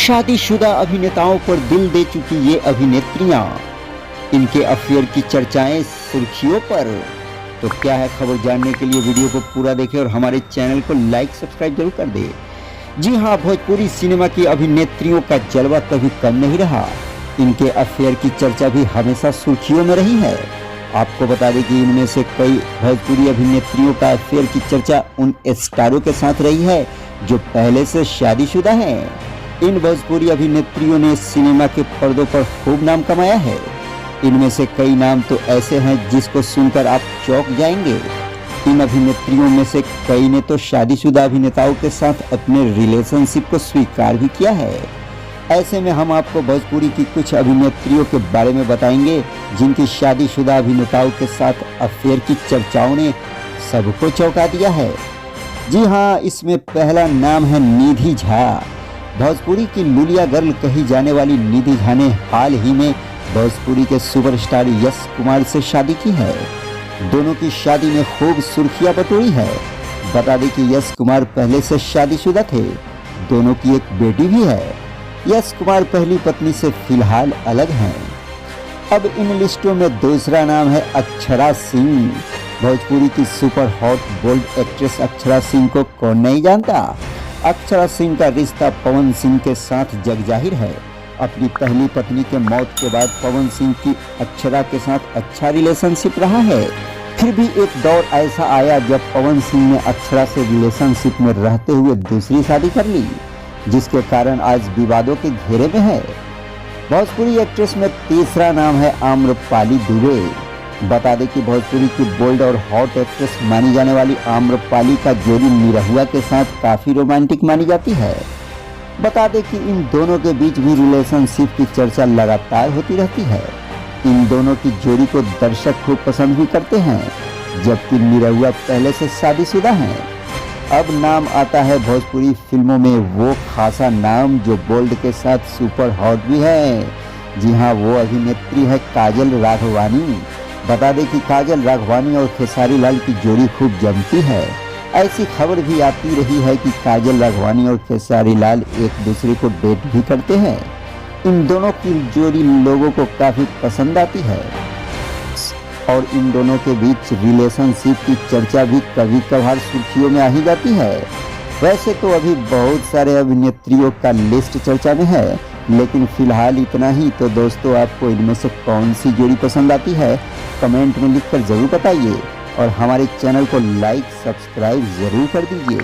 शादीशुदा अभिनेताओं पर दिल दे चुकी ये अभिनेत्रियां, इनके अफेयर की चर्चाएं सुर्खियों पर। तो क्या है खबर जानने के लिए वीडियो को पूरा देखें और हमारे चैनल को लाइक सब्सक्राइब जरूर कर दे। जी हां, भोजपुरी सिनेमा की अभिनेत्रियों का जलवा कभी कम नहीं रहा। इनके अफेयर की चर्चा भी हमेशा सुर्खियों में रही है। आपको बता दें कि इनमें से कई भोजपुरी अभिनेत्रियों का अफेयर की चर्चा उन स्टारों के साथ रही है जो पहले से शादीशुदा हैं। इन भोजपुरी अभिनेत्रियों ने सिनेमा के पर्दों पर खूब नाम कमाया है। इनमें से कई नाम तो ऐसे हैं जिसको सुनकर आप चौंक जाएंगे। इन अभिनेत्रियों में से कई ने तो शादीशुदा अभिनेताओं के साथ अपने रिलेशनशिप को स्वीकार भी किया है। ऐसे में हम आपको भोजपुरी की कुछ अभिनेत्रियों के बारे में बताएंगे जिनकी शादीशुदा अभिनेताओं के साथ अफेयर की चर्चाओं ने सबको चौंका दिया है। जी हाँ, इसमें पहला नाम है निधि झा। भोजपुरी की लुलिया गर्ल कही जाने वाली निधि झा ने हाल ही में भोजपुरी के सुपरस्टार यश कुमार से शादी की है। दोनों की शादी में खूब सुर्खियां बटोरी है। बता दें कि यश कुमार पहले से शादीशुदा थे। दोनों की एक बेटी भी है। यश कुमार पहली पत्नी से फिलहाल अलग हैं। अब इन लिस्टों में दूसरा नाम है अक्षरा सिंह। भोजपुरी की super hot bold actress Akshara Singh को कौन नहीं जानता। अक्षरा सिंह का रिश्ता पवन सिंह के साथ जग जाहिर है। अपनी पहली पत्नी के मौत के बाद पवन सिंह की अक्षरा के साथ अच्छा रिलेशनशिप रहा है। फिर भी एक दौर ऐसा आया जब पवन सिंह ने अक्षरा से रिलेशनशिप में रहते हुए दूसरी शादी कर ली, जिसके कारण आज विवादों के घेरे में है। भोजपुरी एक्ट्रेस में तीसरा नाम है आम्रपाली दुबे। बता दें कि भोजपुरी की बोल्ड और हॉट एक्ट्रेस मानी जाने वाली आम्रपाली का जोड़ी निरहुआ के साथ काफी रोमांटिक मानी जाती है। बता दें कि इन दोनों के बीच भी रिलेशनशिप की चर्चा लगातार होती रहती है। इन दोनों की जोड़ी को दर्शक खूब पसंद भी करते हैं, जबकि निरहुआ पहले से शादीशुदा हैं। अब नाम आता है भोजपुरी फिल्मों में वो खासा नाम जो बोल्ड के साथ सुपर हॉट भी है। जी हाँ, वो अभिनेत्री है काजल राघवानी। बता दें कि काजल राघवानी और खेसारी लाल की जोड़ी खूब जमती है। ऐसी खबर भी आती रही है कि काजल राघवानी और खेसारी लाल एक दूसरे को डेट भी करते हैं। इन दोनों की जोड़ी लोगों को काफी पसंद आती है और इन दोनों के बीच रिलेशनशिप की चर्चा भी कभी कभार सुर्खियों में आ ही जाती है। वैसे तो अभी बहुत सारे अभिनेत्रियों का लिस्ट चर्चा में है, लेकिन फिलहाल इतना ही। तो दोस्तों, आपको इनमें से कौन सी जोड़ी पसंद आती है कमेंट में लिखकर जरूर बताइए और हमारे चैनल को लाइक सब्सक्राइब जरूर कर दीजिए।